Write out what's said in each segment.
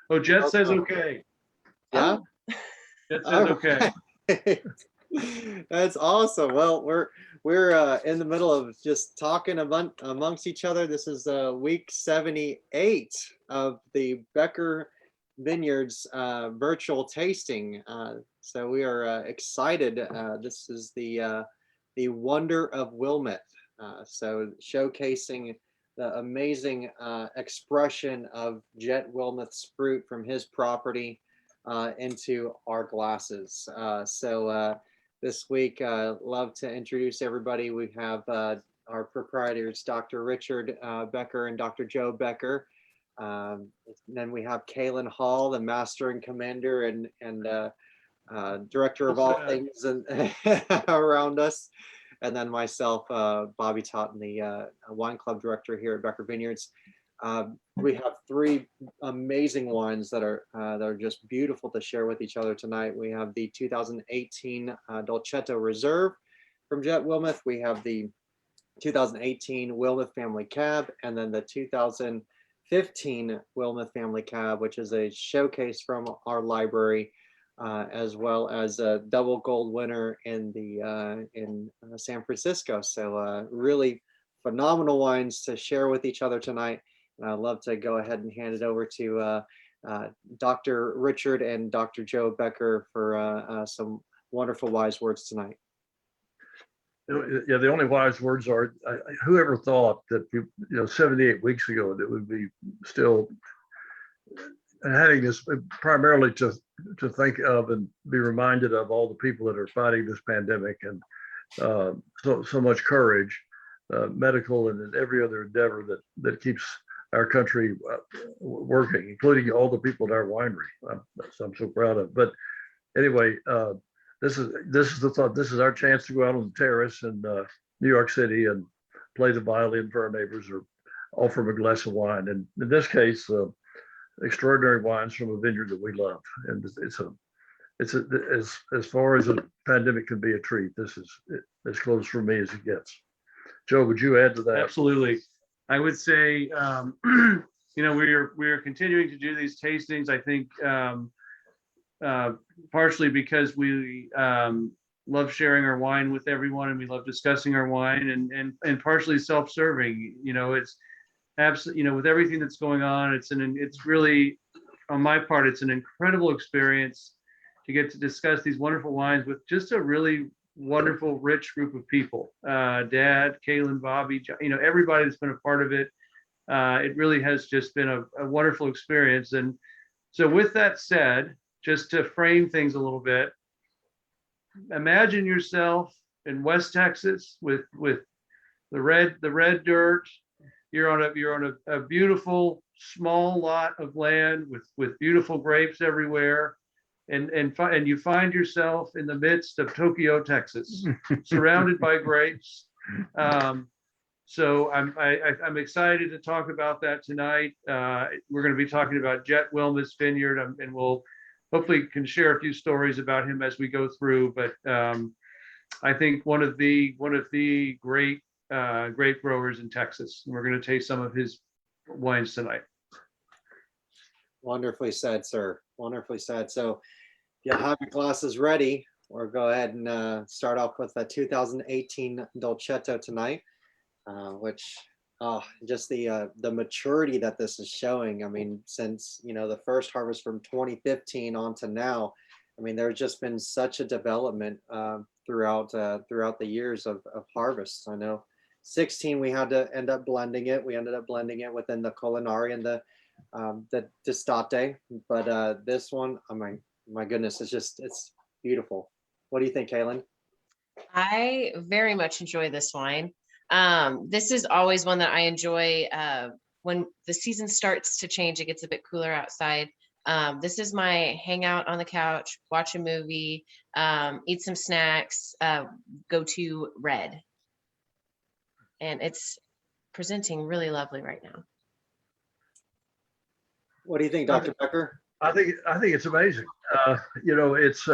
Oh, Jet says Okay. okay. Yeah. Jet says All okay. right. That's awesome. Well, we're in the middle of just talking amongst each other. This is week 78 of the Becker Vineyards virtual tasting. So we are excited. This is the Wonder of Wilmeth. So showcasing the amazing expression of Jet Wilmeth's fruit from his property into our glasses. This week, love to introduce everybody. We have our proprietors, Dr. Richard Becker and Dr. Joe Becker. Then we have Kaylin Hall, the master and commander and director of all things and around us. And then myself, Bobby Totten, the wine club director here at Becker Vineyards. We have three amazing wines that are just beautiful to share with each other tonight. We have the 2018 Dolcetto Reserve from Jet Wilmeth. We have the 2018 Wilmeth Family Cab, and then the 2015 Wilmeth Family Cab, which is a showcase from our library, as well as a double gold winner in San Francisco. So really phenomenal wines to share with each other tonight. And I'd love to go ahead and hand it over to Dr. Richard and Dr. Joe Becker for some wonderful wise words tonight. Yeah, the only wise words are, whoever thought that 78 weeks ago that would be still having this primarily to think of and be reminded of all the people that are fighting this pandemic, and so much courage, medical and every other endeavor that keeps our country working, including all the people at our winery. I'm so proud of. But anyway, this is the thought. This is our chance to go out on the terrace in New York City and play the violin for our neighbors or offer them a glass of wine. And in this case, extraordinary wines from a vineyard that we love. And it's as far as a pandemic can be a treat. This is as close for me as it gets. Joe, would you add to that? Absolutely. I would say, we are continuing to do these tastings. I think partially because we love sharing our wine with everyone, and we love discussing our wine, and partially self-serving. It's absolutely, with everything that's going on, it's really, on my part, it's an incredible experience to get to discuss these wonderful wines with just a really wonderful, rich group of people. Dad, Kaylin, Bobby, everybody that's been a part of it. It really has just been a wonderful experience. And so with that said, just to frame things a little bit, imagine yourself in West Texas with the red dirt. You're on a beautiful small lot of land with beautiful grapes everywhere. And you find yourself in the midst of Tokyo, Texas, surrounded by grapes. So I'm excited to talk about that tonight. We're going to be talking about Jet Wilmeth's vineyard, and we'll hopefully can share a few stories about him as we go through. But I think one of the great grape growers in Texas. We're going to taste some of his wines tonight. Wonderfully said, sir. Wonderfully said. So if you have your glasses ready, we'll go ahead and start off with the 2018 Dolcetto tonight, which just the maturity that this is showing. I mean, since the first harvest from 2015 on to now, I mean, there's just been such a development throughout the years of harvests. I know 16 we had to end up blending it. We ended up blending it within the Culinari and the D'Estate, but this one, oh my goodness, it's beautiful. What do you think, Kaylin? I very much enjoy this wine. This is always one that I enjoy when the season starts to change. It gets a bit cooler outside. This is my hangout on the couch, watch a movie, eat some snacks, go to red. And it's presenting really lovely right now. What do you think, Dr. Becker? I think it's amazing. It's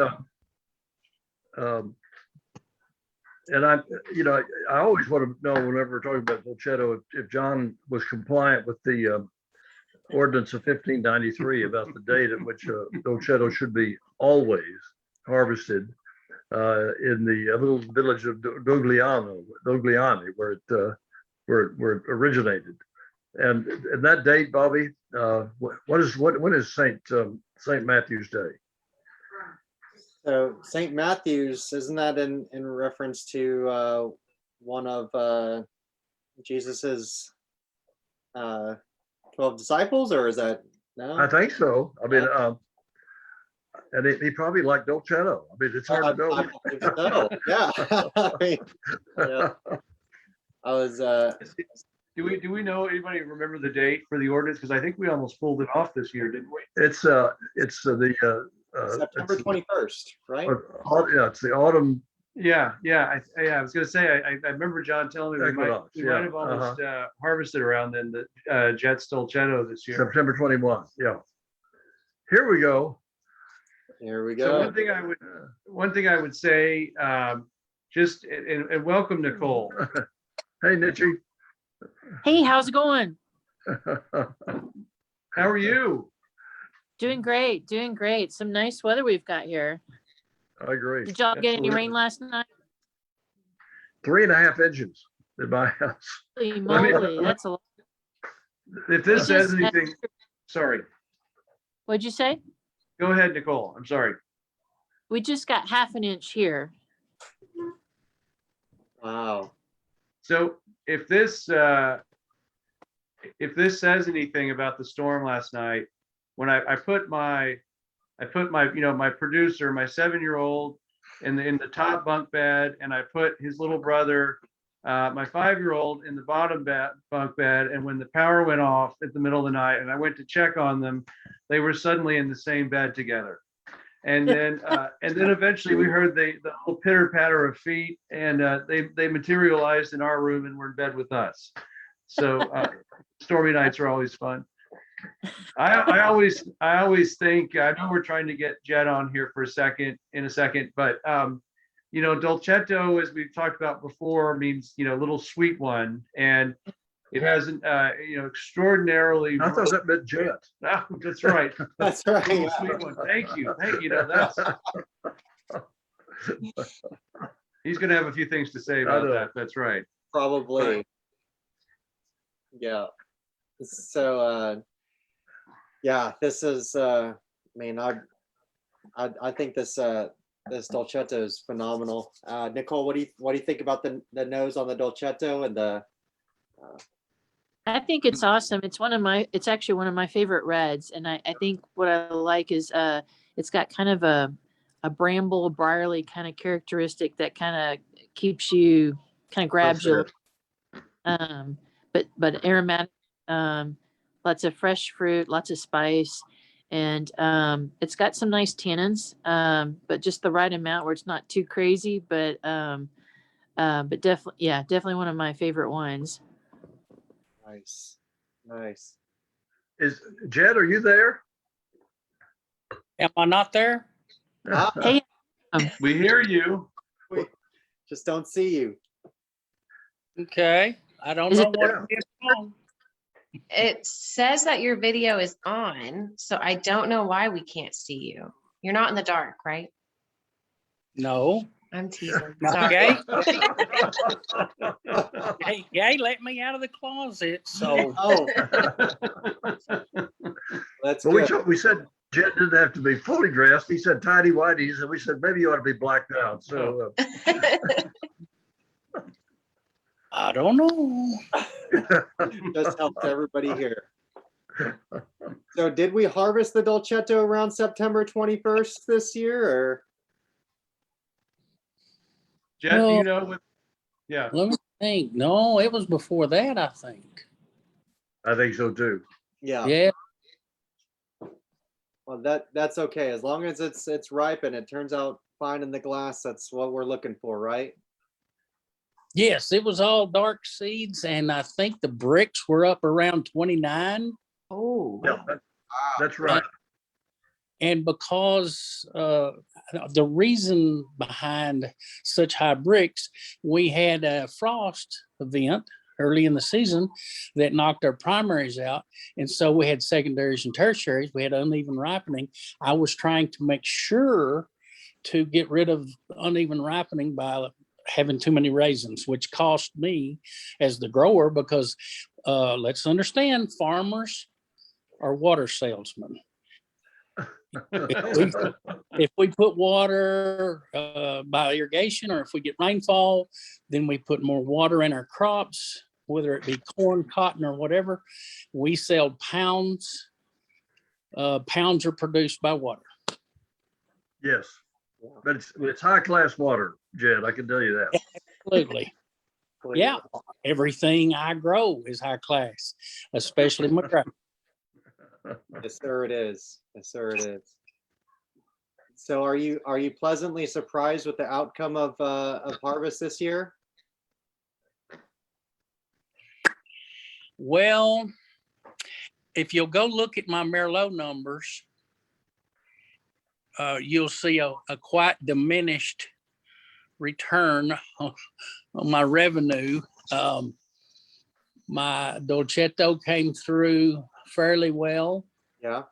and I always want to know whenever we're talking about Dolcetto if John was compliant with the ordinance of 1593 about the date at which Dolcetto should be always harvested in the little village of Dogliani, where it originated. And that date, Bobby, when is Saint Matthew's Day? So St. Matthew's, isn't that in reference to one of Jesus's 12 disciples, or is that no? I think so. I mean, and he probably liked Dolcetto. I mean, it's hard to know. I believe so. Yeah. I mean, yeah. I was Do we know, anybody remember the date for the ordinance? Because I think we almost pulled it off this year, didn't we? It's the September 21st, right? Yeah, it's the autumn. Yeah. I was gonna say, I remember John telling me we might Equinox, yeah. have almost harvested around then the Jet's Dolcetto this year. September 21. Yeah. Here we go. Here we So go. one thing I would say, just and welcome Nicole. Hey, Nietzsche. Hey, how's it going? How are you? Doing great, doing great. Some nice weather we've got here. I agree. Did y'all get any Absolutely. rain last night? 3.5 inches in my house. Holy moly, that's a lot. If this We says just- anything, sorry. What'd you say? Go ahead, Nicole. I'm sorry. We just got half an inch here. Wow. So if this says anything about the storm last night, when I put my my producer, my 7-year-old in the top bunk bed, and I put his little brother, my 5-year-old, in the bottom bunk bed, and when the power went off at the middle of the night and I went to check on them, they were suddenly in the same bed together. And then eventually we heard the whole pitter patter of feet, and they materialized in our room and were in bed with us. So stormy nights are always fun. I always think, I know we're trying to get Jet on here in a second, but Dolcetto, as we've talked about before, means little sweet one, and it has an extraordinarily. I thought that meant Jet. Oh, that's right. That's right. Little sweet one. Thank you. That's. He's going to have a few things to say about that. That's right. Probably. Yeah. So yeah, this is I mean, I think this Dolcetto is phenomenal. Nicole, what do you think about the nose on the Dolcetto and the I think it's awesome. It's actually one of my favorite reds. And I think what I like is it's got kind of a bramble, briarly kind of characteristic that kind of keeps you, kind of grabs you. But aromatic, lots of fresh fruit, lots of spice, and it's got some nice tannins, but just the right amount where it's not too crazy. But definitely one of my favorite wines. Nice. Is Jet, are you there? Am I not there? Hey, We hear you. Just don't see you. Okay. I don't Is know it- what it is wrong. It says that your video is on, so I don't know why we can't see you. You're not in the dark, right? No. I'm teasing. Sorry. Okay. Hey, let me out of the closet. So Oh, that's Well, good. we said Jet didn't have to be fully dressed. He said tidy whities, and we said maybe you ought to be blacked out. So I don't know. Just helped everybody here. So did we harvest the Dolcetto around September 21st this year, or? Jet, do you know? Yeah. Let me think. No, it was before that, I think. I think so too. Yeah. Yeah. Well, that's okay. As long as it's ripe and it turns out fine in the glass, that's what we're looking for, right? Yes, it was all dark seeds, and I think the bricks were up around 29. Oh, Yeah, that's right. And because the reason behind such high bricks, we had a frost event early in the season that knocked our primaries out. And so we had secondaries and tertiaries. We had uneven ripening. I was trying to make sure to get rid of uneven ripening by having too many raisins, which cost me as the grower because let's understand, farmers are water salesmen. If we put water by irrigation, or if we get rainfall, then we put more water in our crops, whether it be corn, cotton, or whatever. We sell pounds. Pounds are produced by water. Yes, but it's high class water, Jed. I can tell you that. Absolutely. Yeah, everything I grow is high class, especially my grape. Yes, sir, it is. Yes, sir, it is. So are you pleasantly surprised with the outcome of harvest this year? Well, if you'll go look at my Merlot numbers, you'll see a quite diminished return on my revenue. My Dolcetto came through fairly well. Yeah.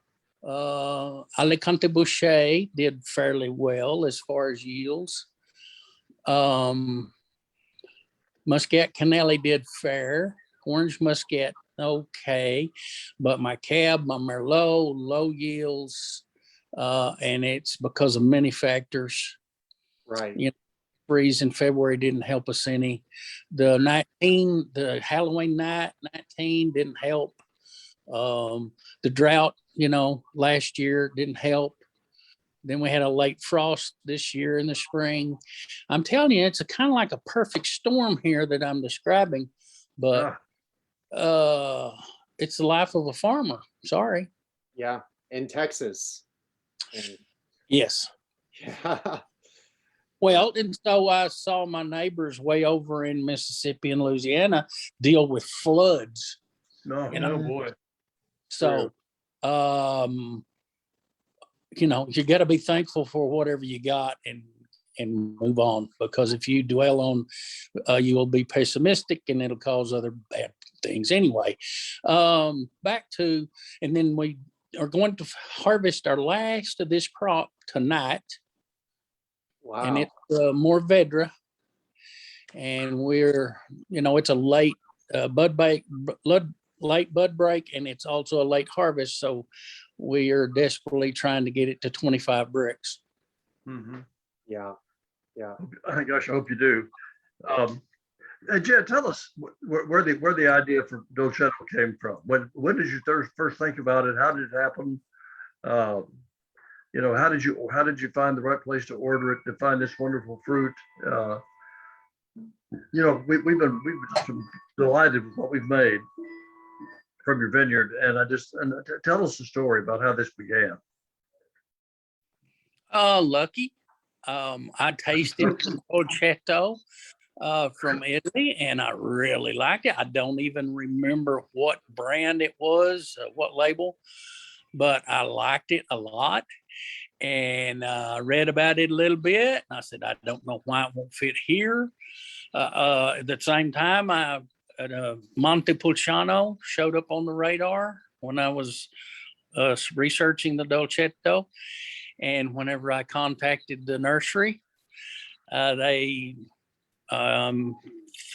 Alicante Boucher did fairly well as far as yields. Muscat Canelli did fair. Orange Muscat, okay. But my Cab, my Merlot, low yields. And it's because of many factors. Right. You know, freeze in February didn't help us any. The Halloween night 19 didn't help. The drought, last year didn't help. Then we had a late frost this year in the spring. I'm telling you, it's kind of like a perfect storm here that I'm describing, but it's the life of a farmer. Sorry. Yeah. In Texas. Yes. Yeah. Well, and so I saw my neighbors way over in Mississippi and Louisiana deal with floods. No, You know, no boy. So, you got to be thankful for whatever you got and move on, because if you dwell on, you will be pessimistic and it'll cause other bad things. Anyway, back to, and then we are going to harvest our last of this crop tonight. Wow. And it's Mourvedre, and we're, it's a late late bud break, and it's also a late harvest. So we are desperately trying to get it to 25 bricks. Mm-hmm. Yeah. Yeah. Gosh, I hope you do. Hey, Jed, tell us where the idea for Dolcetto came from. When did you first think about it? How did it happen? How did you find the right place to order it, to find this wonderful fruit? We've been just delighted with what we've made from your vineyard, and tell us the story about how this began. Lucky. I tasted Dolcetto from Italy, and I really liked it. I don't even remember what brand it was, what label, but I liked it a lot. And I read about it a little bit. And I said, I don't know why it won't fit here. At the same time, Montepulciano showed up on the radar when I was researching the Dolcetto. And whenever I contacted the nursery, they,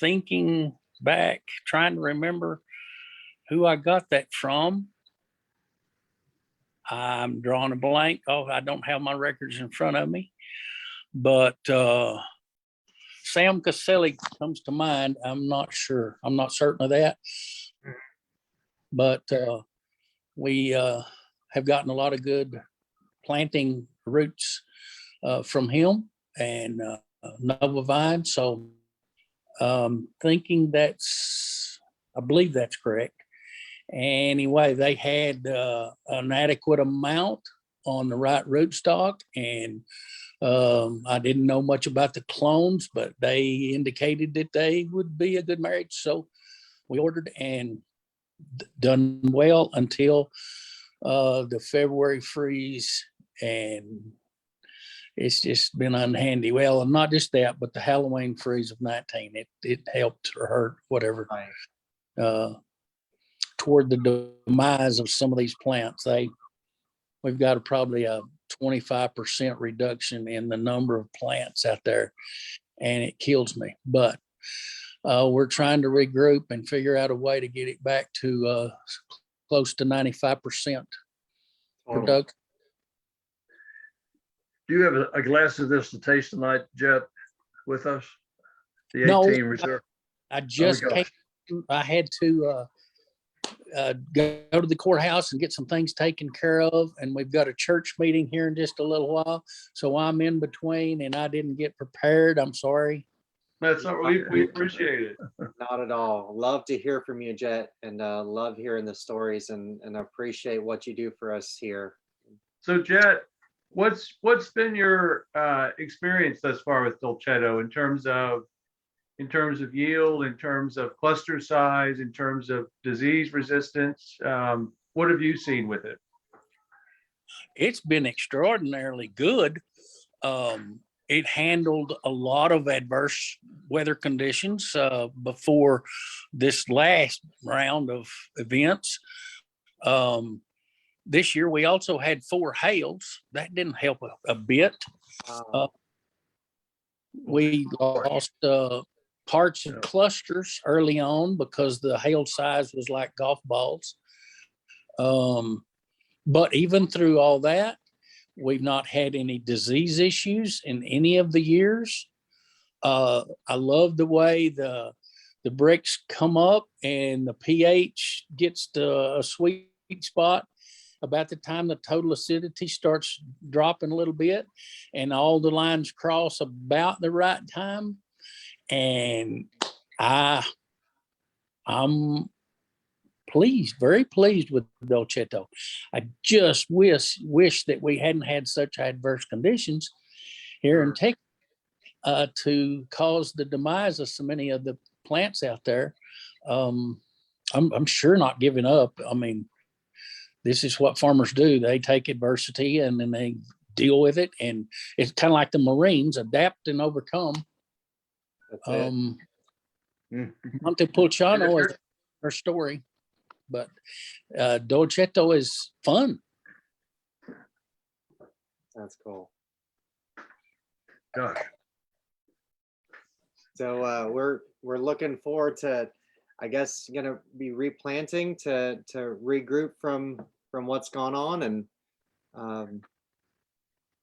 thinking back, trying to remember who I got that from. I'm drawing a blank. I don't have my records in front of me, but Sam Caselli comes to mind. I'm not sure. I'm not certain of that, but we have gotten a lot of good planting roots from him and Nova Vine. So thinking I believe that's correct. Anyway, they had an adequate amount on the right rootstock, and I didn't know much about the clones, but they indicated that they would be a good marriage. So we ordered and done well until the February freeze, and it's just been unhandy. Well, and not just that, but the Halloween freeze of 19, it helped or hurt, whatever, Right. toward the demise of some of these plants. We've got probably a 25% reduction in the number of plants out there, and it kills me. But we're trying to regroup and figure out a way to get it back to close to 95% production. Do you have a glass of this to taste tonight, Jet, with us? The No, 18 reserve. I just gosh. I had to go to the courthouse and get some things taken care of, and we've got a church meeting here in just a little while, so I'm in between and I didn't get prepared. I'm sorry. That's all, we appreciate it. Not at all. Love to hear from you, Jet, and love hearing the stories and appreciate what you do for us here. So Jet, what's been your experience thus far with Dolcetto in terms of yield, in terms of cluster size, in terms of disease resistance? What have you seen with it? It's been extraordinarily good. It handled a lot of adverse weather conditions before this last round of events. This year, we also had 4 hails. That didn't help a bit. We lost parts of clusters early on because the hail size was like golf balls. But even through all that, we've not had any disease issues in any of the years. I love the way the bricks come up and the pH gets to a sweet spot about the time the total acidity starts dropping a little bit, and all the lines cross about the right time. And I'm pleased, very pleased with Dolcetto. I just wish that we hadn't had such adverse conditions here in Texas to cause the demise of so many of the plants out there. I'm sure not giving up. I mean, this is what farmers do. They take adversity and then they deal with it. And it's kind of like the Marines, adapt and overcome. Montepulciano is her story, but Dolcetto is fun. That's cool. Gosh. So we're looking forward to, I guess, gonna be replanting to regroup from what's gone on and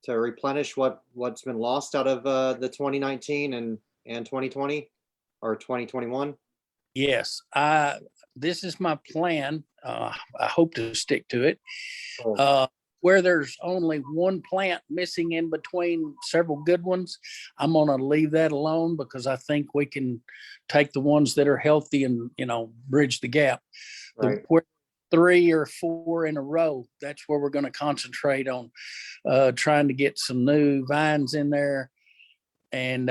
to replenish what's been lost out of the 2019 and 2020 or 2021. Yes, this is my plan. I hope to stick to it. Cool. Where there's only one plant missing in between several good ones, I'm going to leave that alone because I think we can take the ones that are healthy and, bridge the gap. Right. Where 3 or 4 in a row, that's where we're going to concentrate on trying to get some new vines in there and,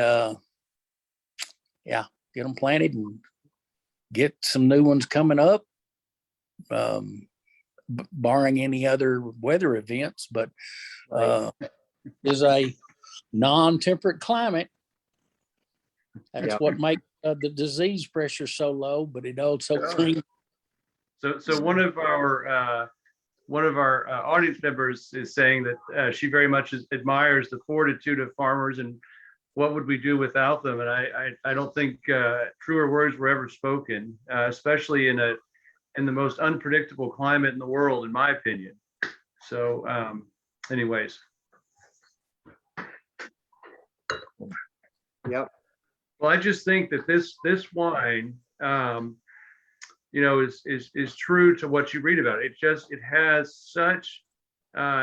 get them planted and get some new ones coming up. Barring any other weather events, but is a non-temperate climate. That's what makes the disease pressure so low, but it also cleans. So one of our audience members is saying that she very much admires the fortitude of farmers and what would we do without them. And I don't think truer words were ever spoken, especially in the most unpredictable climate in the world, in my opinion. So anyways. Yep. Well, I just think that this wine, is true to what you read about. It has such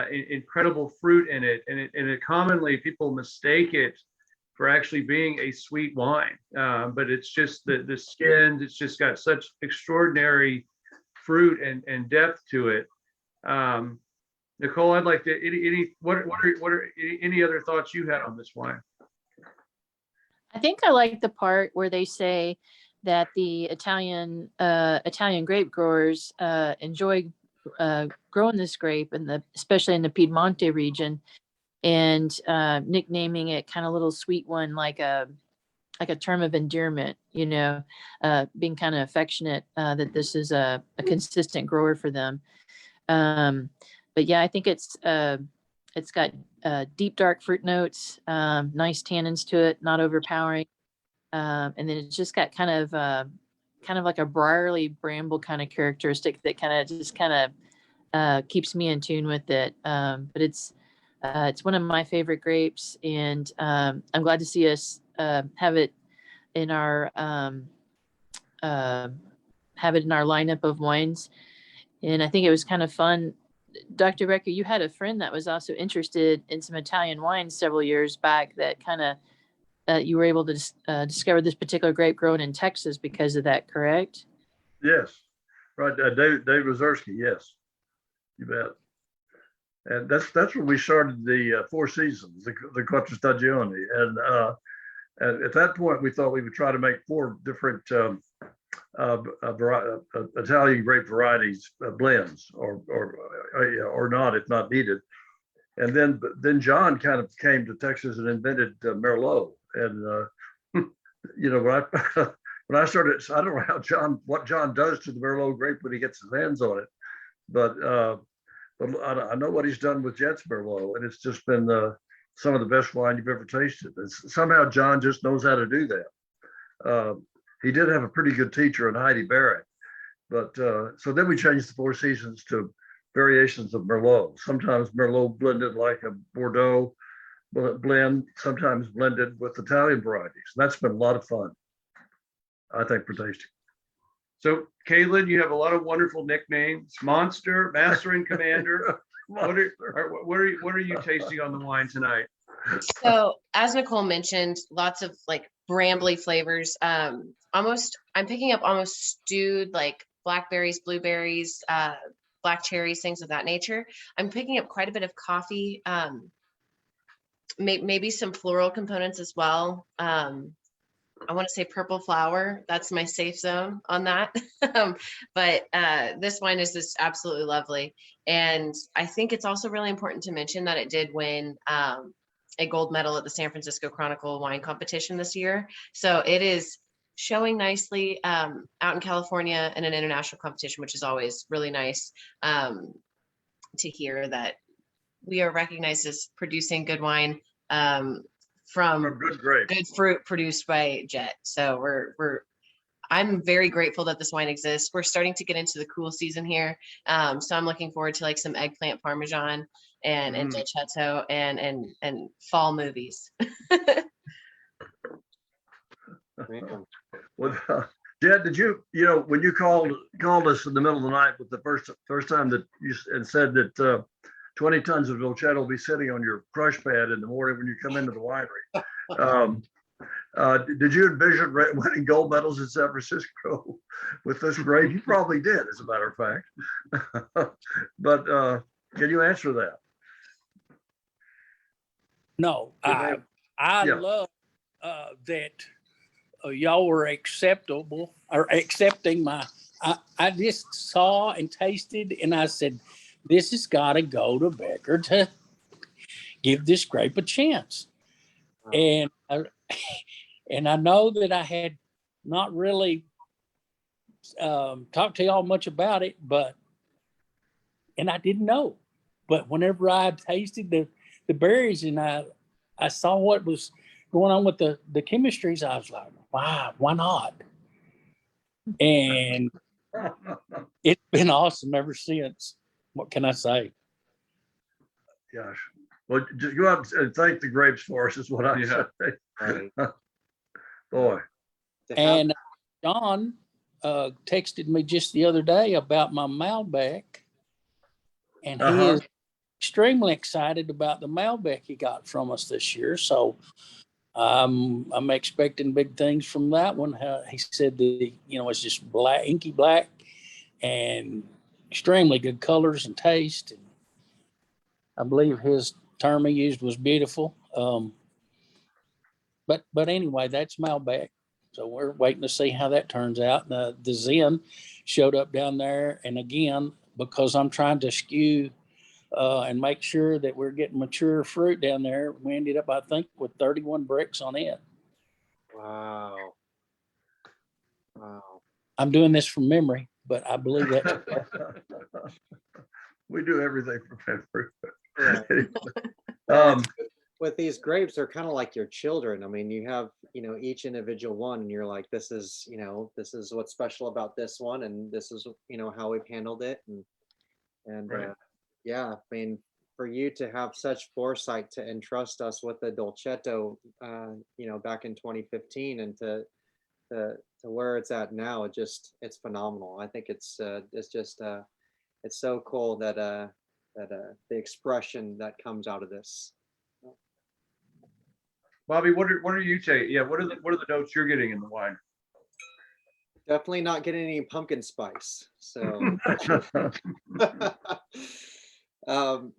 incredible fruit in it, and it commonly people mistake it for actually being a sweet wine, but it's just the skins. It's just got such extraordinary fruit and depth to it. Nicole, I'd like to what are any other thoughts you had on this wine? I think I like the part where they say that the Italian grape growers enjoy growing this grape, especially in the Piedmonte region, and nicknaming it kind of little sweet one, like a term of endearment, being kind of affectionate, that this is a consistent grower for them. But yeah, I think it's got deep, dark fruit notes, nice tannins to it, not overpowering. And then it's just got kind of like a briarly bramble kind of characteristic that kind of keeps me in tune with it. But it's one of my favorite grapes, and I'm glad to see us have it in our lineup of wines. And I think it was kind of fun. Dr. Becker, you had a friend that was also interested in some Italian wines several years back that kind of you were able to discover this particular grape grown in Texas because of that, correct? Yes, right. Dave Wazerski, yes, you bet. And that's when we started the Four Seasons, the Quattro Stagioni, and at that point we thought we would try to make 4 different Italian grape varieties, blends, or not if not needed. And then John kind of came to Texas and invented Merlot. And when I started, I don't know what John does to the Merlot grape when he gets his hands on it, but I know what he's done with Jet's Merlot, and it's just been some of the best wine you've ever tasted. Somehow John just knows how to do that. He did have a pretty good teacher in Heidi Barrett, but so then we changed the Four Seasons to variations of Merlot. Sometimes Merlot blended like a Bordeaux blend, sometimes blended with Italian varieties. And that's been a lot of fun, I think, for tasting. So, Caitlin, you have a lot of wonderful nicknames: Monster, Master, and Commander. What are you tasting on the wine tonight? So, as Nicole mentioned, lots of like brambly flavors. I'm picking up almost stewed, like blackberries, blueberries, black cherries, things of that nature. I'm picking up quite a bit of coffee, maybe some floral components as well. I want to say purple flower. That's my safe zone on that. But this wine is just absolutely lovely. And I think it's also really important to mention that it did win a gold medal at the San Francisco Chronicle wine competition this year. So it is showing nicely out in California in an international competition, which is always really nice to hear that we are recognized as producing good wine from good fruit produced by Jet. So I'm very grateful that this wine exists. We're starting to get into the cool season here. So I'm looking forward to like some eggplant Parmesan and Dolcetto and fall movies. Well, Jet, did you when you called us in the middle of the night with the first time that you said that 20 tons of Dolcetto will be sitting on your crush pad in the morning when you come into the winery. Did you envision winning gold medals in San Francisco with this grape? You probably did, as a matter of fact. But can you answer that? No, I love that y'all were accepting my. I just saw and tasted, and I said, this has got to go to Becker to give this grape a chance. And I know that I had not really talked to y'all much about it, and I didn't know. But whenever I tasted the berries and I saw what was going on with the chemistries, I was like, wow, why not? And it's been awesome ever since. What can I say? Gosh. Well, just go out and thank the grapes for us is what I say. Right. Boy. And John texted me just the other day about my Malbec, and he is extremely excited about the Malbec he got from us this year. So I'm expecting big things from that one. He said that it's just black, inky black, and extremely good colors and taste. And I believe his term he used was beautiful. But anyway, that's Malbec. So we're waiting to see how that turns out. The Zen showed up down there. And again, because I'm trying to skew and make sure that we're getting mature fruit down there. We ended up, I think, with 31 bricks on it. Wow. Wow. I'm doing this from memory, but I believe that's We do everything from memory. Right. Um, With these grapes, they're kind of like your children. I mean, you have, each individual one, and you're like, this is what's special about this one, and this is, how we've handled it. And Right. yeah, I mean, for you to have such foresight to entrust us with the Dolcetto, back in 2015, and to where it's at now, it's phenomenal. I think it's just it's so cool that the expression that comes out of this. Bobby, what are you taking? Yeah, what are the notes you're getting in the wine? Definitely not getting any pumpkin spice. So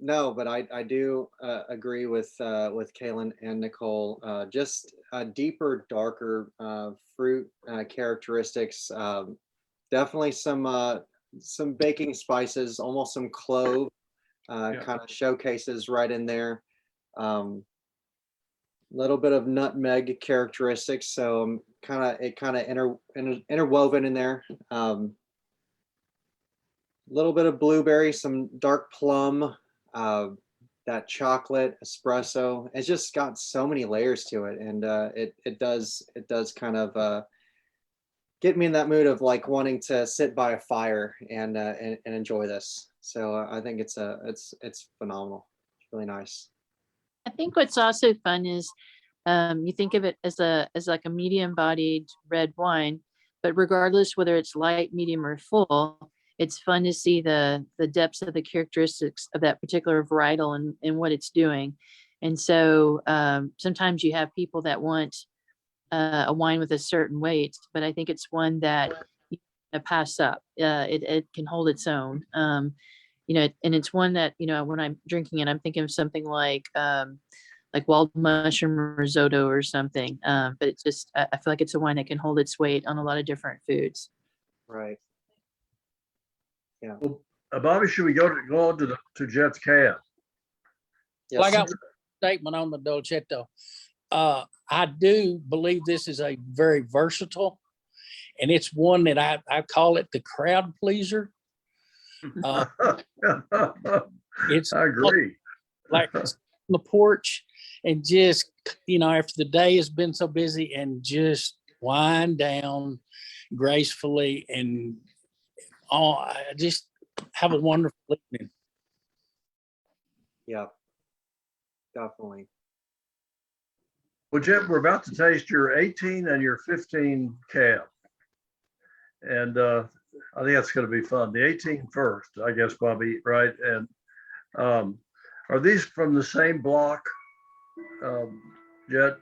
no, but I do agree with Kaylin and Nicole. Just deeper, darker fruit characteristics. Definitely some baking spices, almost some clove Yeah. kind of showcases right in there. Little bit of nutmeg characteristics, so it kind of interwoven in there. Little bit of blueberry, some dark plum, that chocolate espresso. It's just got so many layers to it, and it does kind of get me in that mood of like wanting to sit by a fire and enjoy this. So I think it's phenomenal. It's really nice. I think what's also fun is you think of it as like a medium bodied red wine, but regardless whether it's light, medium, or full, it's fun to see the depths of the characteristics of that particular varietal and what it's doing. And so sometimes you have people that want a wine with a certain weight, but I think it's one that you can pass up. It can hold its own. And it's one that, when I'm drinking it, I'm thinking of something like wild mushroom risotto or something. But it's just, I feel like it's a wine that can hold its weight on a lot of different foods. Right. Yeah. Well, Bobby, should we go on to Jet's cab? Yes. Well, I got a statement on the Dolcetto. I do believe this is a very versatile, and it's one that I call it the crowd pleaser. It's I agree. like on the porch and just, after the day has been so busy, and just wind down gracefully and I just have a wonderful evening. Yeah. Definitely. Well, Jet, we're about to taste your 18 and your 15 cab. And I think that's going to be fun. The 18 first, I guess, Bobby, right? And are these from the same block, Jet?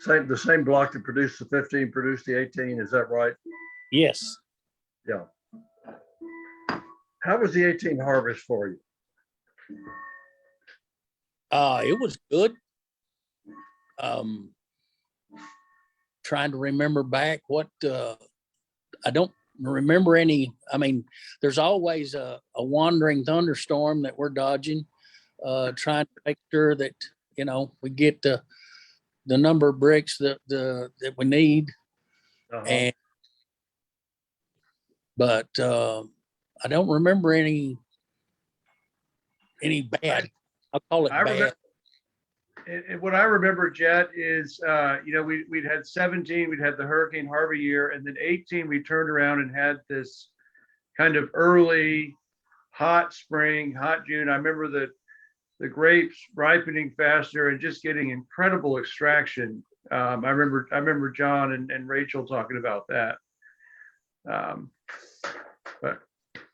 The same block that produced the 15 produced the 18, is that right? Yes. Yeah. How was the 18 harvest for you? It was good. Trying to remember back what I don't remember any. I mean, there's always a wandering thunderstorm that we're dodging, trying to make sure that we get the number of bricks that we need. And but I don't remember any bad. I'll call it bad. And what I remember, Jet, is we'd had 17, we'd had the Hurricane Harvey year, and then 18 we turned around and had this kind of early hot spring, hot June. I remember the grapes ripening faster and just getting incredible extraction. I remember John and Rachel talking about that. But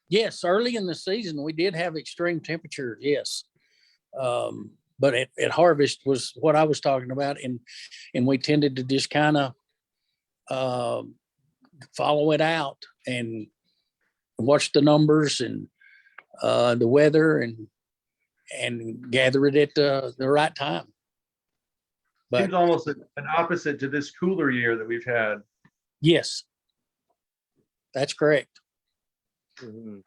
yes, early in the season we did have extreme temperatures. Yes. But at harvest was what I was talking about, and we tended to just kind of follow it out and watch the numbers and the weather and gather it at the right time. But seems almost an opposite to this cooler year that we've had. yes, that's correct. Mhm.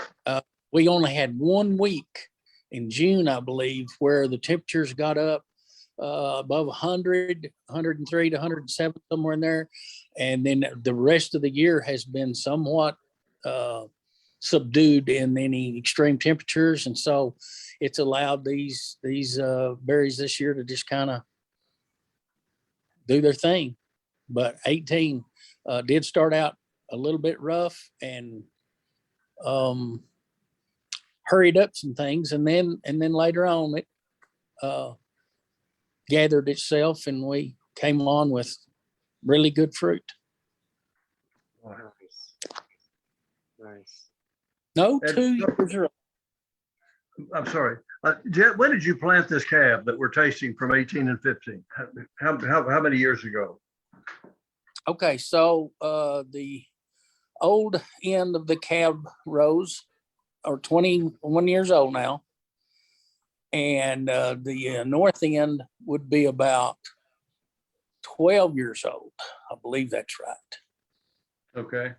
we only had 1 week in June, I believe, where the temperatures got up above 100, 103 to 107, somewhere in there. And then the rest of the year has been somewhat subdued in any extreme temperatures. And so it's allowed these berries this year to just kind of do their thing. But 18 did start out a little bit rough and hurried up some things, and then later on it gathered itself, and we came on with really good fruit. Nice. Nice. No, And- 2 years early. I'm sorry. Jet, when did you plant this cab that we're tasting from 18 and 15? How many years ago? Okay, so the old end of the cab rows are 21 years old now, and the north end would be about 12 years old. I believe that's right. Okay.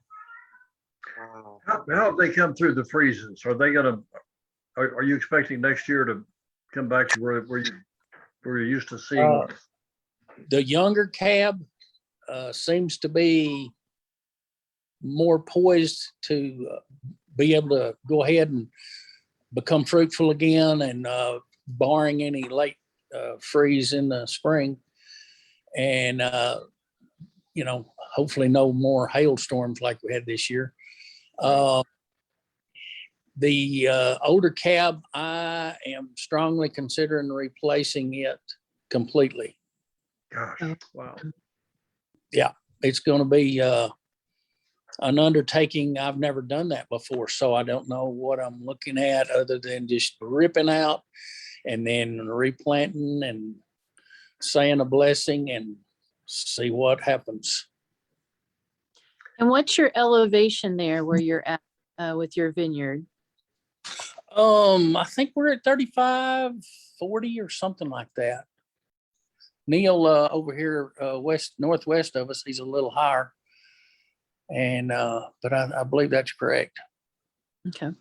Wow. How have they come through the freezes? Are they gonna, are you expecting next year to come back to where you're used to seeing? The younger cab seems to be more poised to be able to go ahead and become fruitful again, and barring any late freeze in the spring, and hopefully no more hailstorms like we had this year. The older cab, I am strongly considering replacing it completely. Gosh, wow. It's going to be an undertaking. I've never done that before, so I don't know what I'm looking at other than just ripping out and then replanting and saying a blessing and see what happens. And what's your elevation there where you're at with your vineyard? I think we're at 35, 40 or something like that. Neil over here northwest of us, he's a little higher. And but I believe that's correct. Okay.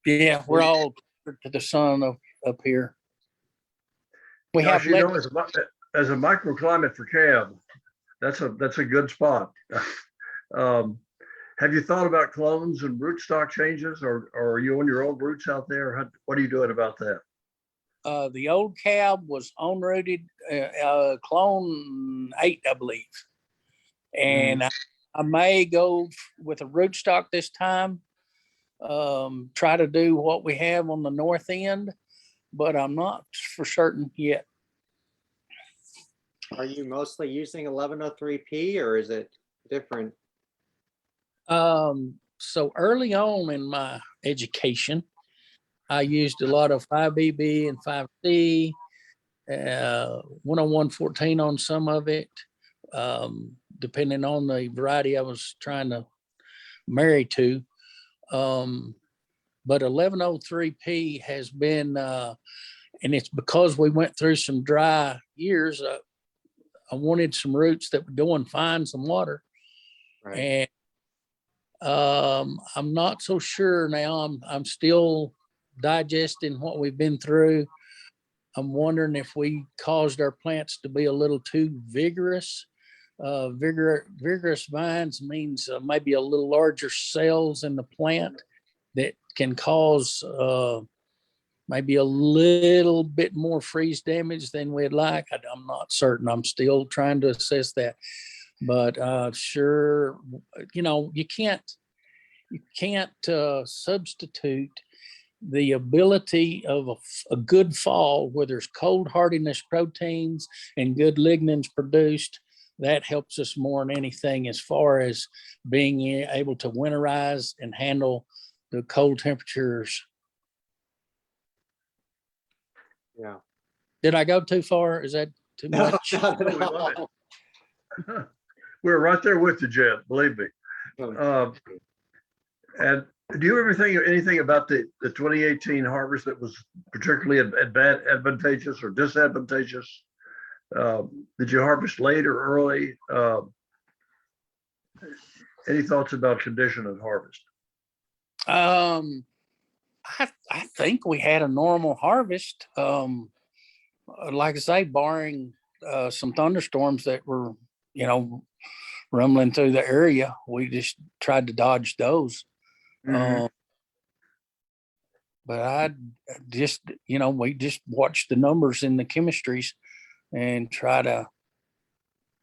Yeah, we're all to the sun up here. We Gosh, have as a microclimate for cab, that's a good spot. Have you thought about clones and rootstock changes, or are you on your old roots out there? What are you doing about that? the old cab was on-rooted, clone 8, I believe. And I may go with a rootstock this time, try to do what we have on the north end, but I'm not for certain yet. Are you mostly using 1103P or is it different? So early on in my education, I used a lot of 5BB and 5C, 10114 on some of it, depending on the variety I was trying to marry to. But 1103P has been, and it's because we went through some dry years. I wanted some roots that would go and find some water. Right. And I'm not so sure now. I'm still digesting what we've been through. I'm wondering if we caused our plants to be a little too vigorous. Vigorous vines means maybe a little larger cells in the plant that can cause maybe a little bit more freeze damage than we'd like. I'm not certain. I'm still trying to assess that. But sure, you can't substitute the ability of a good fall where there's cold hardiness proteins and good lignins produced. That helps us more than anything as far as being able to winterize and handle the cold temperatures. Yeah. Did I go too far? Is that too No, much? not at No, we love all. We're right there with you, Jet, believe me. And do you ever think anything about the 2018 harvest that was particularly advantageous or disadvantageous? Did you harvest late or early? Any thoughts about condition of harvest? I think we had a normal harvest. Like I say, barring some thunderstorms that were, rumbling through the area, we just tried to dodge those. Mhm. But I just, we just watch the numbers in the chemistries and try to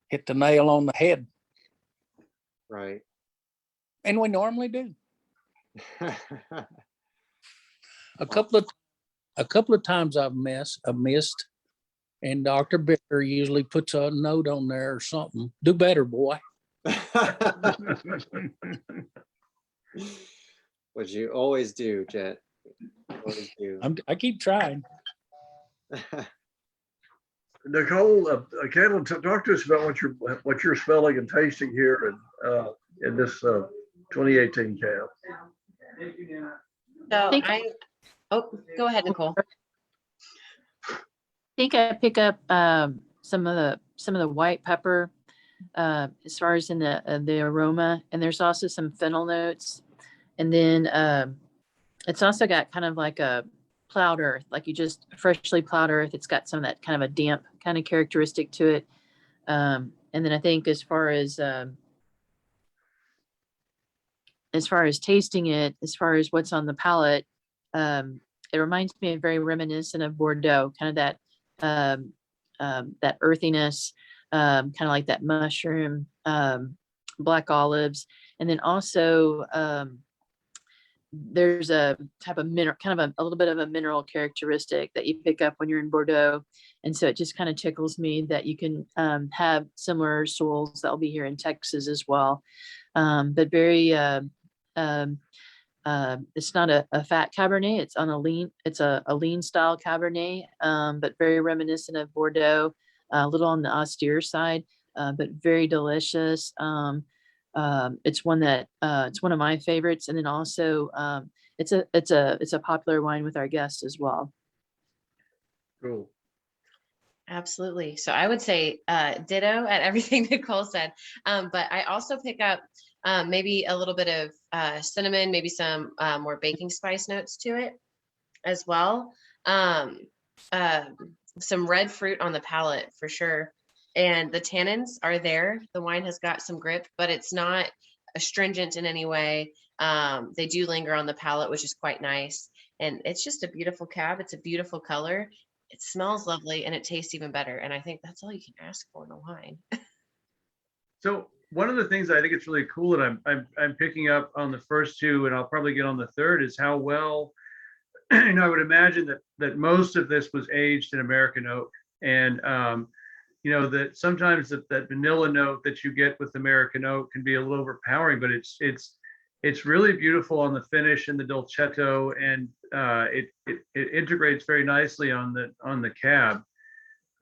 hit the nail on the head. Right. And we normally do. A couple of times I've missed, and Dr. Becker usually puts a note on there or something. Do better, boy. Which you always do, Jet. Always do. I keep trying. Nicole, Caitlin, talk to us about what you're smelling and tasting here in this 2018 cab. So Thank- go ahead, Nicole. I think I pick up some of the white pepper as far as in the aroma, and there's also some fennel notes, and then it's also got kind of like a plowed earth, like you just freshly plowed earth. It's got some of that kind of a damp kind of characteristic to it, and then I think as far as tasting it, as far as what's on the palate, it reminds me of very reminiscent of Bordeaux, kind of that earthiness, kind of like that mushroom, black olives, and then also there's a type of mineral, kind of a little bit of a mineral characteristic that you pick up when you're in Bordeaux, and so it just kind of tickles me that you can have similar soils that'll be here in Texas as well, but very. It's not a fat Cabernet. It's on a lean. It's a lean style Cabernet, but very reminiscent of Bordeaux. A little on the austere side, but very delicious. It's one of my favorites, and then also it's a popular wine with our guests as well. Cool. Absolutely. So I would say ditto at everything Nicole said. But I also pick up maybe a little bit of cinnamon, maybe some more baking spice notes to it as well. Some red fruit on the palate for sure. And the tannins are there. The wine has got some grip, but it's not astringent in any way. They do linger on the palate, which is quite nice. And it's just a beautiful cab. It's a beautiful color. It smells lovely and it tastes even better. And I think that's all you can ask for in a wine. So one of the things I think it's really cool that I'm picking up on the first two, and I'll probably get on the third, is how well, I would imagine that most of this was aged in American oak, and that sometimes that vanilla note that you get with American oak can be a little overpowering, but it's really beautiful on the finish in the Dolcetto, and it integrates very nicely on the cab.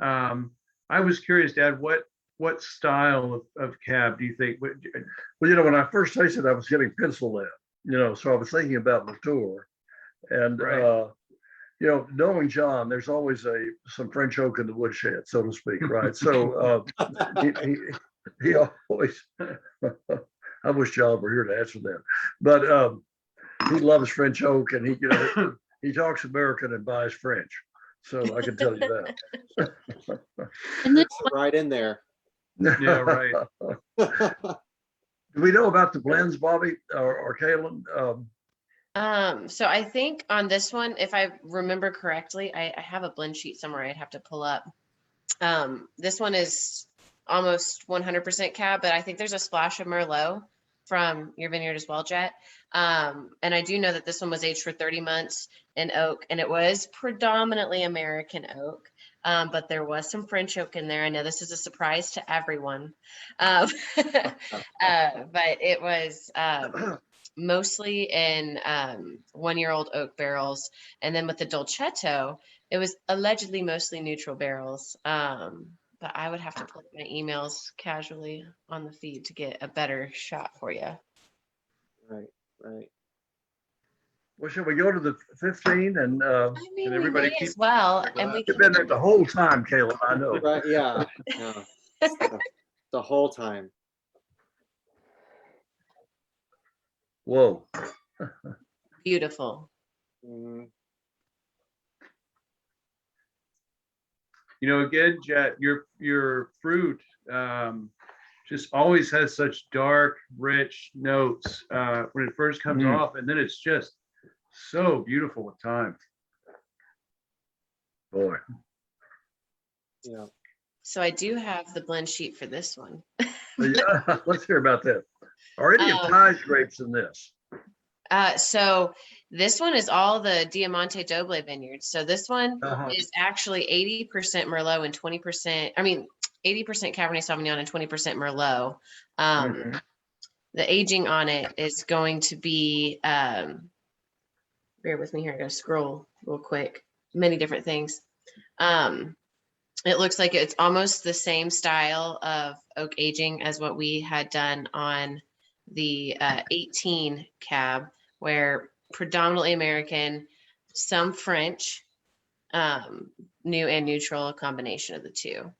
I was curious, Dad, what style of cab do you think? Well, when I first tasted it, I was getting pencil lead, so I was thinking about Latour, and Right. Knowing John, there's always some French oak in the woodshed, so to speak, right? So he always. I wish John were here to answer that, but he loves French oak, and he talks American and buys French, so I can tell you that. And this It's right in there. Yeah, right. Do we know about the blends, Bobby or Kaylin? So I think on this one, if I remember correctly, I have a blend sheet somewhere I'd have to pull up. This one is almost 100% cab, but I think there's a splash of Merlot from your vineyard as well, Jet. And I do know that this one was aged for 30 months in oak, and it was predominantly American oak. But there was some French oak in there. I know this is a surprise to everyone. But it was mostly in 1-year-old oak barrels. And then with the Dolcetto, it was allegedly mostly neutral barrels. But I would have to pull up my emails casually on the feed to get a better shot for you. Right. Well, shall we go to the 15 and I mean, we everybody may keep- as well. And we you've can, been there the whole time, Caleb, I know. Right. Yeah. The whole time. Whoa. Beautiful. Mhm. You know, again, Jet, your fruit just always has such dark, rich notes when it first comes Mm. off, and then it's just so beautiful with time. Boy. Yeah. So I do have the blend sheet for this one. Yeah, let's hear about that. Are any of Ty's grapes in this? So this one is all the Diamante Doble vineyards. So this one Uh-huh. is actually 80% Merlot and 20%, 80% Cabernet Sauvignon and 20% Merlot. Mhm. The aging on it is going to be, bear with me here, I gotta scroll real quick. Many different things. It looks like it's almost the same style of oak aging as what we had done on the 18 cab, where predominantly American, some French, new and neutral, a combination of the two.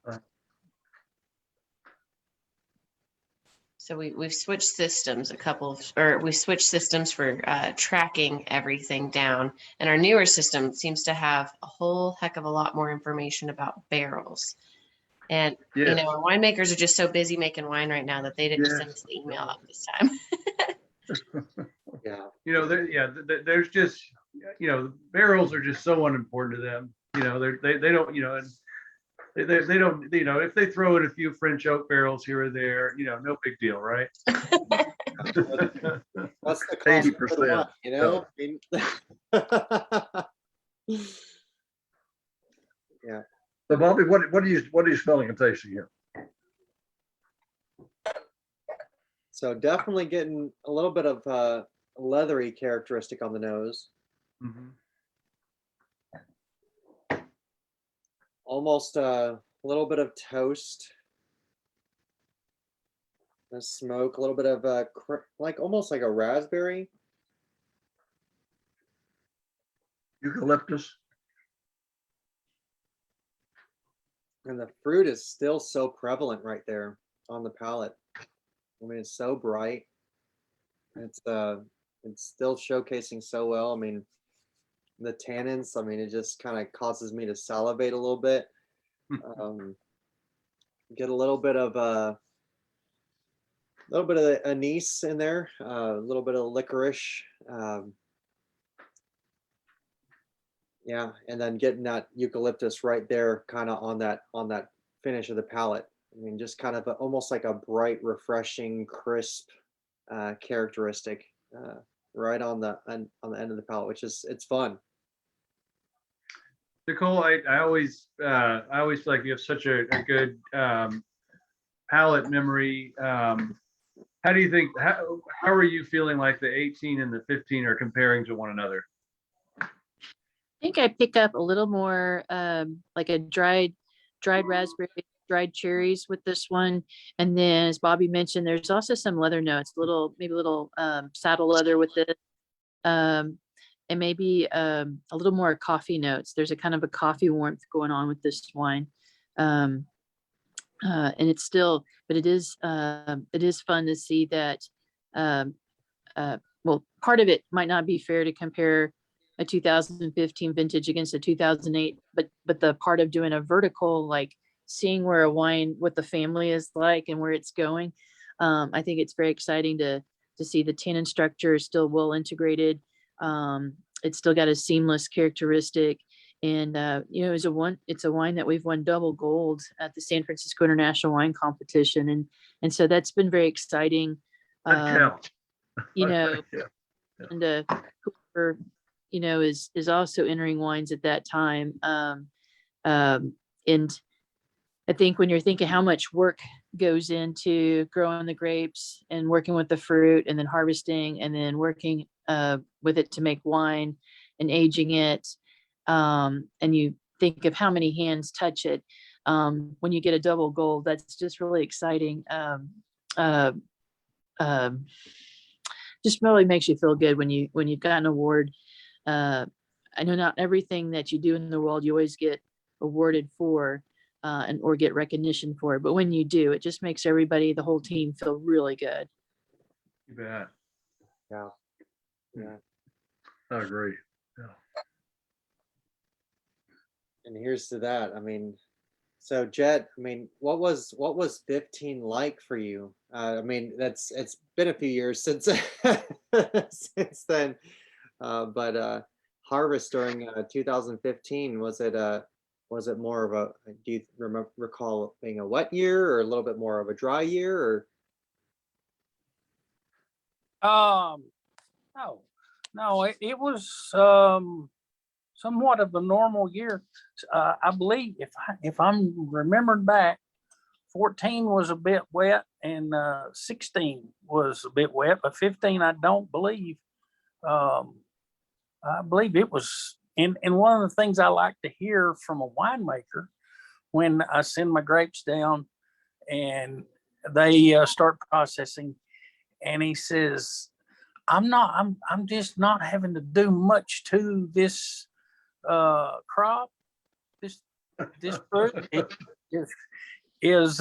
So we've switched systems we switched systems for tracking everything down. And our newer system seems to have a whole heck of a lot more information about barrels. And, you Yes. know, our winemakers are just so busy making wine right now that they didn't Yes. send us the email out this time. Yeah. You know, there's just, you know, barrels are just so unimportant to them. You know, they don't, you know, and they don't, you know, if they throw in a few French oak barrels here or there, you know, no big deal, right? What's the cost for the 80%. wine, you know? I mean, yeah. So Bobby, what are you smelling and tasting here? So definitely getting a little bit of leathery characteristic on the nose. Mhm. Almost a little bit of toast. The smoke, a little bit of like almost like a raspberry. Eucalyptus. And the fruit is still so prevalent right there on the palate. I mean, it's so bright. It's still showcasing so well. I mean, the tannins, I mean, it just kind of causes me to salivate a little bit. Get a little bit of anise in there, a little bit of licorice. Yeah, and then getting that eucalyptus right there, kind of on that finish of the palate. I mean, just kind of almost like a bright, refreshing, crisp characteristic right on the end of the palate, which is it's fun. Nicole, I always feel like you have such a good palate memory. How do you think, how are you feeling like the 18 and the 15 are comparing to one another? I think I pick up a little more like a dried raspberry, dried cherries with this one. And then as Bobby mentioned, there's also some leather notes, maybe a little saddle leather with it. And maybe a little more coffee notes. There's a kind of a coffee warmth going on with this wine. And it's still, but it is fun to see that. Well, part of it might not be fair to compare a 2015 vintage against a 2008, but the part of doing a vertical, like seeing where a wine, what the family is like and where it's going. I think it's very exciting to see the tannin structure is still well integrated. It's still got a seamless characteristic. And you know, it's a wine that we've won double gold at the San Francisco International Wine Competition, and so that's been very exciting. That counts. You know, Yeah. and whoever you know is also entering wines at that time. And I think when you're thinking how much work goes into growing the grapes and working with the fruit and then harvesting and then working with it to make wine and aging it, and you think of how many hands touch it, when you get a double gold, that's just really exciting. Just really makes you feel good when you've got an award. I know not everything that you do in the world you always get awarded for, and or get recognition for it, but when you do, it just makes everybody, the whole team, feel really good. You bet. Yeah. Yeah. I agree. Yeah. And here's to that. I mean, so Jet, I mean, what was 15 like for you? I mean, it's been a few years since since then. But harvest during 2015, was it more of a, do you recall it being a wet year or a little bit more of a dry year, or No, no, it was somewhat of a normal year. I believe if I'm remembering back, 14 was a bit wet and 16 was a bit wet, but 15 I don't believe. I believe it was. And one of the things I like to hear from a winemaker when I send my grapes down and they start processing, and he says, I'm just not having to do much to this crop. This fruit is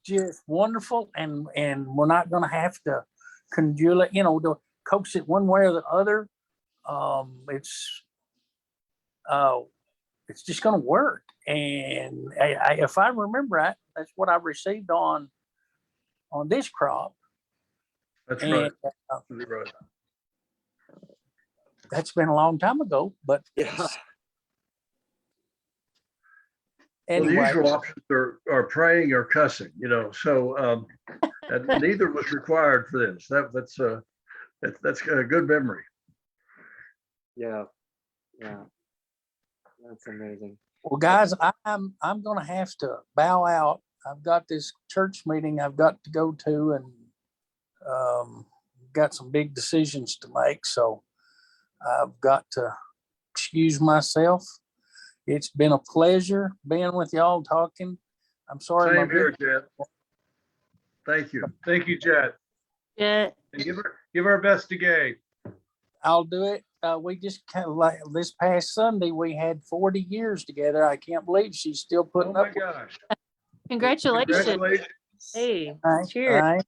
just wonderful, and we're not going to have to congeal it, to coax it one way or the other. It's just going to work, and if I remember right, that's what I received on this crop. That's And right. That's right. that's been a long time ago, but yeah? Well, the anyway, usual options are praying or cussing, so and neither was required for this. That's a good memory. Yeah, yeah, that's amazing. well, guys, I'm going to have to bow out. I've got this church meeting I've got to go to, and got some big decisions to make, so I've got to excuse myself. It's been a pleasure being with y'all talking. I'm sorry. Same here, Jet. Thank you. Thank you, Jet. Yeah. And give our best to Gay. I'll do it. We just kind of like this past Sunday, we had 40 years together. I can't believe she's still Oh putting my up with gosh. Congratulations. Congratulations. Hey, it. cheers. Right?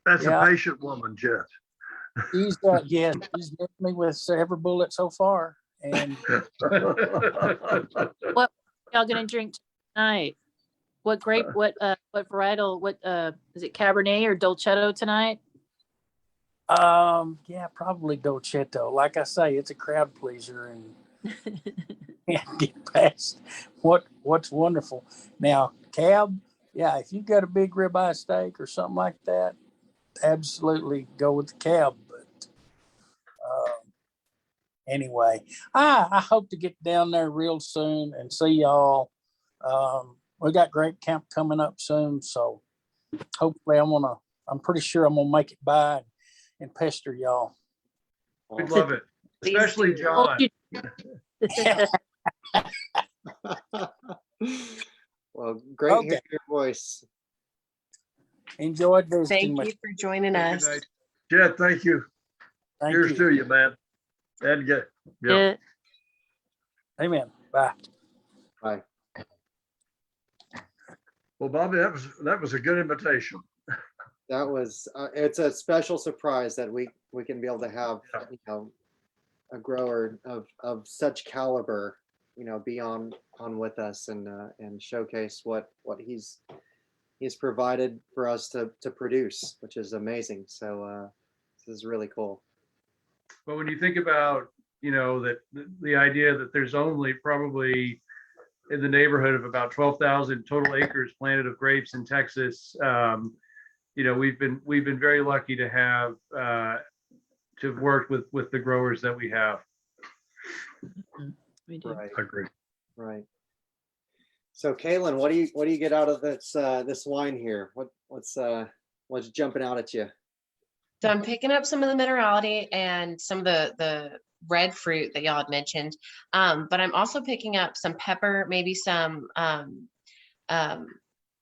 That's Yeah. a patient woman, Jet. He's missed me with every bullet so far. And What y'all gonna drink tonight? What grape? What varietal? What is it? Cabernet or Dolcetto tonight? yeah, probably Dolcetto. Like I say, it's a crowd pleaser, and can't get past what's wonderful. Now, cab, yeah, if you've got a big ribeye steak or something like that, absolutely go with the cab. But anyway, I hope to get down there real soon and see y'all. We got grape camp coming up soon, so hopefully I'm pretty sure I'm gonna make it by and pester y'all. We'd love it. Please Especially do. John. Well, great Okay. hearing your voice. Enjoyed visiting Thank with you for joining Good us. night. Jet, thank you. Thank Cheers you. to you, man. And get, yeah. Yeah. Amen. Bye. Bye. Well, Bobby, that was a good invitation. That was it's a special surprise that we can be able to have, a grower of such caliber, be on with us and showcase what he's provided for us to produce, which is amazing. So this is really cool. But when you think about, that the idea that there's only probably in the neighborhood of about 12,000 total acres planted of grapes in Texas, we've been very lucky to have to work with the growers that we have. We do. Right, I agree. right. So Kaylin, what do you get out of this wine here? What's jumping out at you? So I'm picking up some of the minerality and some of the red fruit that y'all had mentioned. But I'm also picking up some pepper, maybe some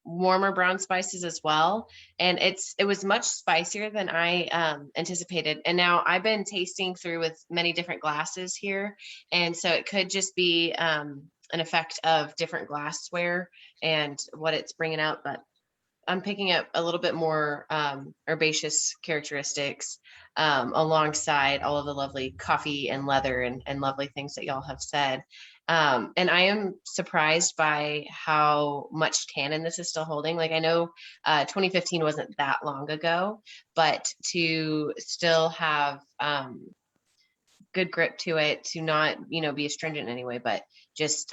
warmer brown spices as well. And it was much spicier than I anticipated. And now I've been tasting through with many different glasses here. And so it could just be an effect of different glassware and what it's bringing out. But I'm picking up a little bit more herbaceous characteristics alongside all of the lovely coffee and leather and lovely things that y'all have said. And I am surprised by how much tannin this is still holding. Like I know 2015 wasn't that long ago, but to still have good grip to it, to not, be astringent anyway, but just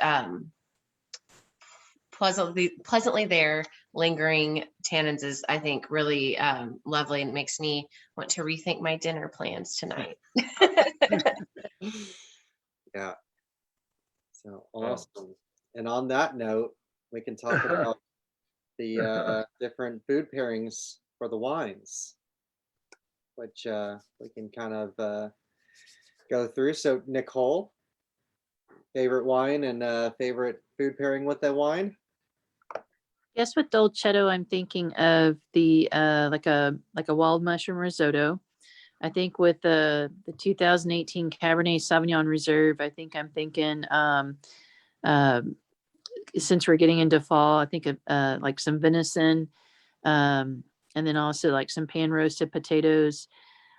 pleasantly there, lingering tannins is, I think, really lovely, and makes me want to rethink my dinner plans tonight. Yeah. So awesome. And on that note, we can talk about the different food pairings for the wines, which we can kind of go through. So Nicole, favorite wine and favorite food pairing with that wine? Yes, with Dolcetto, I'm thinking of the like a wild mushroom risotto. I think with the 2018 Cabernet Sauvignon Reserve, I think I'm thinking since we're getting into fall, I think of like some venison, and then also like some pan roasted potatoes.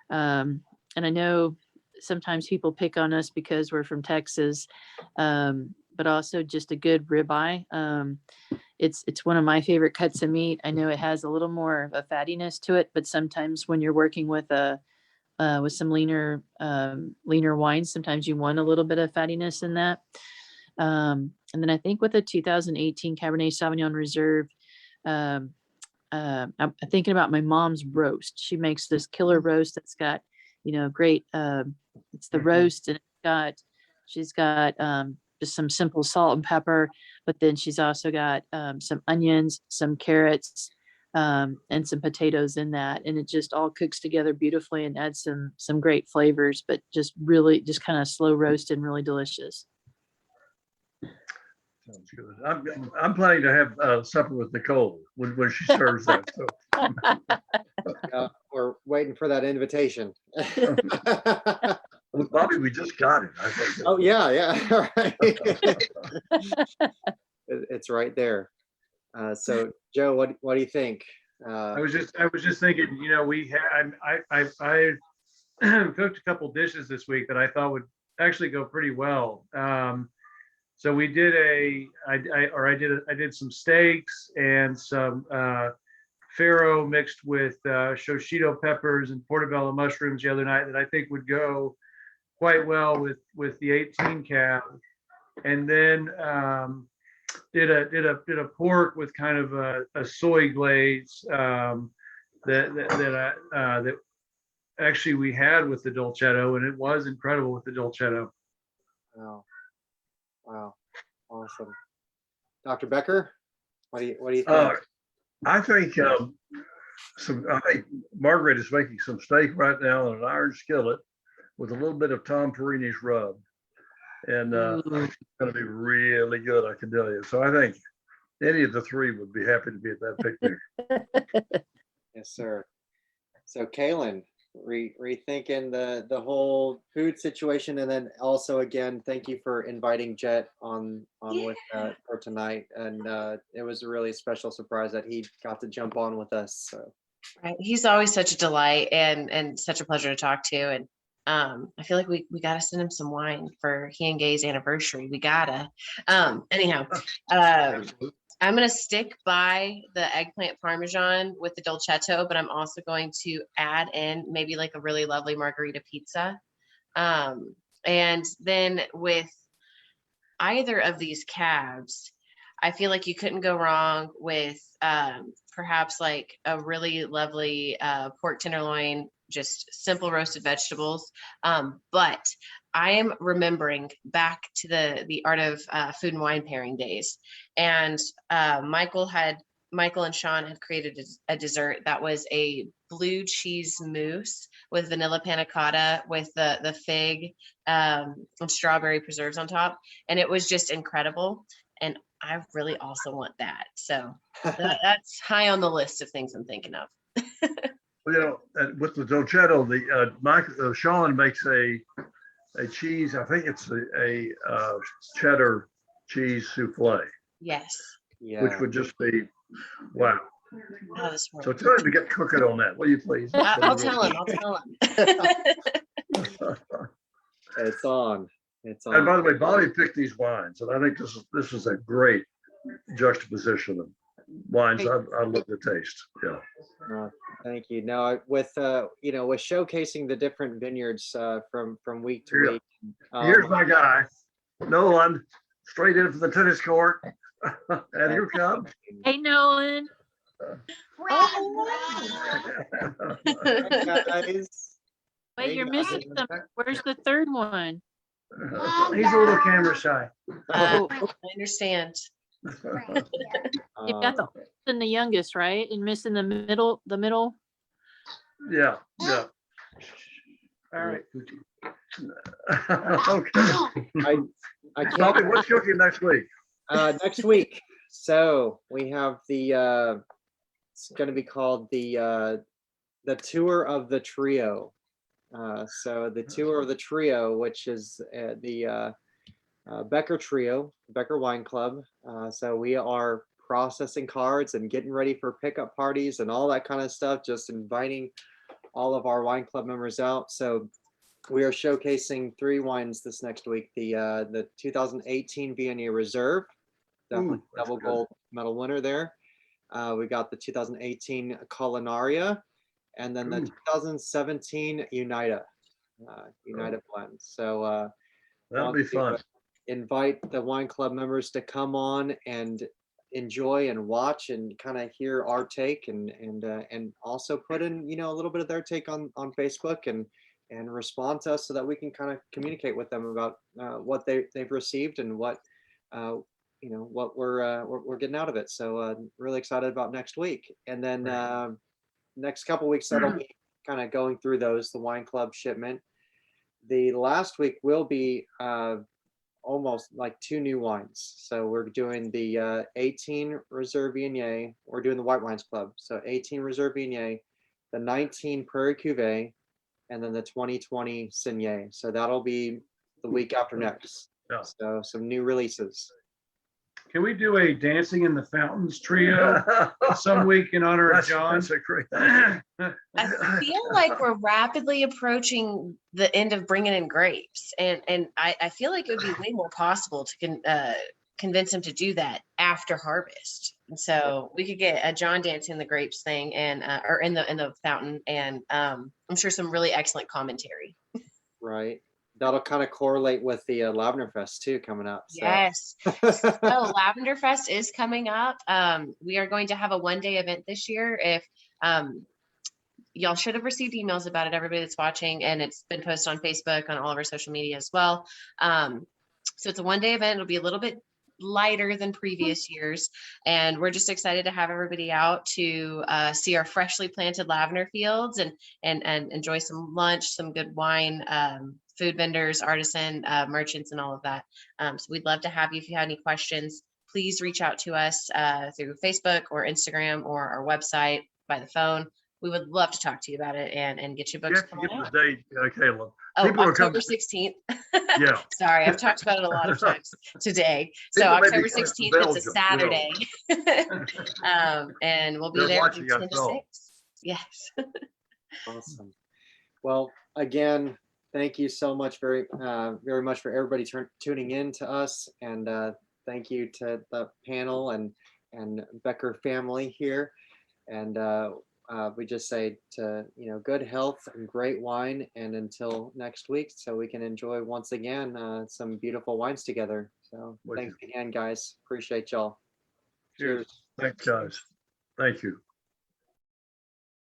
And I know sometimes people pick on us because we're from Texas, but also just a good ribeye. It's one of my favorite cuts of meat. I know it has a little more of a fattiness to it, but sometimes when you're working with some leaner wines, sometimes you want a little bit of fattiness in that. And then I think with the 2018 Cabernet Sauvignon Reserve, I'm thinking about my mom's roast. She makes this killer roast that's got, great. It's the roast, and she's got just some simple salt and pepper, but then she's also got some onions, some carrots, and some potatoes in that, and it just all cooks together beautifully and adds some great flavors, but just really just kind of slow roasted and really delicious. Sounds good. I'm planning to have supper with Nicole when she serves that. So We're waiting for that invitation. well, Bobby, we just got it. I think. Oh yeah. Right. It's right there. So Joe, what do you think? I was just thinking, I cooked a couple dishes this week that I thought would actually go pretty well. So we did I did some steaks and some farro mixed with shosito peppers and portobello mushrooms the other night that I think would go quite well with the 18 cab. And then did a pork with kind of a soy glaze that actually we had with the Dolcetto, and it was incredible with the Dolcetto. Wow, awesome. Dr. Becker, what do you think? I think I think Margaret is making some steak right now in an iron skillet with a little bit of Tom Perini's rub, and it's going to be really good, I can tell you. So I think any of the three would be happy to be at that picnic. Yes, sir. So Kaylin, rethinking the whole food situation, and then also again, thank you for inviting Jet on with for tonight, and it was a really special surprise that he got to jump on with us. So Right. He's always such a delight and such a pleasure to talk to. And I feel like we gotta send him some wine for he and Gay's anniversary. We gotta. Anyhow, I'm gonna stick by the eggplant parmesan with the Dolcetto, but I'm also going to add in maybe like a really lovely margarita pizza. And then with either of these cabs, I feel like you couldn't go wrong with perhaps like a really lovely pork tenderloin, just simple roasted vegetables. But I am remembering back to the art of food and wine pairing days, and Michael and Sean had created a dessert that was a blue cheese mousse with vanilla panna cotta with the fig and strawberry preserves on top, and it was just incredible. And I really also want that. So that's high on the list of things I'm thinking of. Well, with the Dolcetto, Sean makes a cheese. I think it's a cheddar cheese souffle. Yes. yeah, Which would just be wow. Oh, this So works. tell him to get cooking on that, will you please? I'll tell him. I'll tell him. It's on. It's And by on. the way, Bobby picked these wines, and I think this is a great juxtaposition of wines I love to taste. Yeah. Thank you. Now, with with showcasing the different vineyards from week to Here- week. Here's my guy, Nolan, straight in from the tennis court. And here comes. Hey, Nolan. guys. Wait, Hey, you're guys. missing some. Where's the third one? He's a little camera shy. Oh, I understand. you've got the oldest and the youngest, right? And missing the middle. Yeah. All right. Okay. I Bobby, can't what's cooking next week? next week. So we have the it's going to be called the tour of the trio. So the tour of the trio, which is the Becker Trio, Becker Wine Club. So we are processing cards and getting ready for pickup parties and all that kind of stuff, just inviting all of our wine club members out. So we are showcasing 3 wines this next week. The 2018 Viognier Reserve, definitely Ooh, that's double good. gold medal winner there. We got the 2018 Culinaria, and then the Ooh. 2017 Unita blend. So That'll be fun. invite the wine club members to come on and enjoy and watch and kind of hear our take and also put in a little bit of their take on Facebook and respond to us so that we can kind of communicate with them about what they've received and what what we're getting out of it. So really excited about next week, and then next couple weeks that'll be kind of going through the wine club shipment. The last week will be almost like 2 new wines. So we're doing the 18 Reserve Viognier. We're doing the White Wines Club. So 18 Reserve Viognier, the 19 Prairie Cuvée, and then the 2020 Saignée. So that'll be the week after next. Yeah. So some new releases. Can we do a Dancing in the Fountains trio some week in honor of John? That's a great. I feel like we're rapidly approaching the end of bringing in grapes, and I feel like it would be way more possible to convince him to do that after harvest. And so we could get a John dancing in the grapes thing and or in the fountain, and I'm sure some really excellent commentary. Right. That'll kind of correlate with the Lavender Fest too coming up. So. Yes. So Lavender Fest is coming up. We are going to have a 1-day event this year. If y'all should have received emails about it, everybody that's watching, and it's been posted on Facebook, on all of our social media as well. So it's a 1-day event. It'll be a little bit lighter than previous years, and we're just excited to have everybody out to see our freshly planted lavender fields and enjoy some lunch, some good wine, food vendors, artisan merchants, and all of that. So we'd love to have you. If you have any questions, please reach out to us through Facebook or Instagram or our website by the phone. We would love to talk to you about it and get you You books. have to get the date, Caleb. Oh, People are October coming. 16th. Yeah. Sorry, I've talked about it a lot of times today. So People may be October coming 16th, from it's a Belgium, Saturday. And we'll be They're there watching from us 10 to all. 6. Yes. Awesome. Well, again, thank you so much, very much for everybody tuning in to us, and thank you to the panel and Becker family here. And we just say to good health and great wine, and until next week, so we can enjoy once again some beautiful wines together. So With thanks again, guys. Appreciate y'all. Cheers. Thanks, guys. Thank you.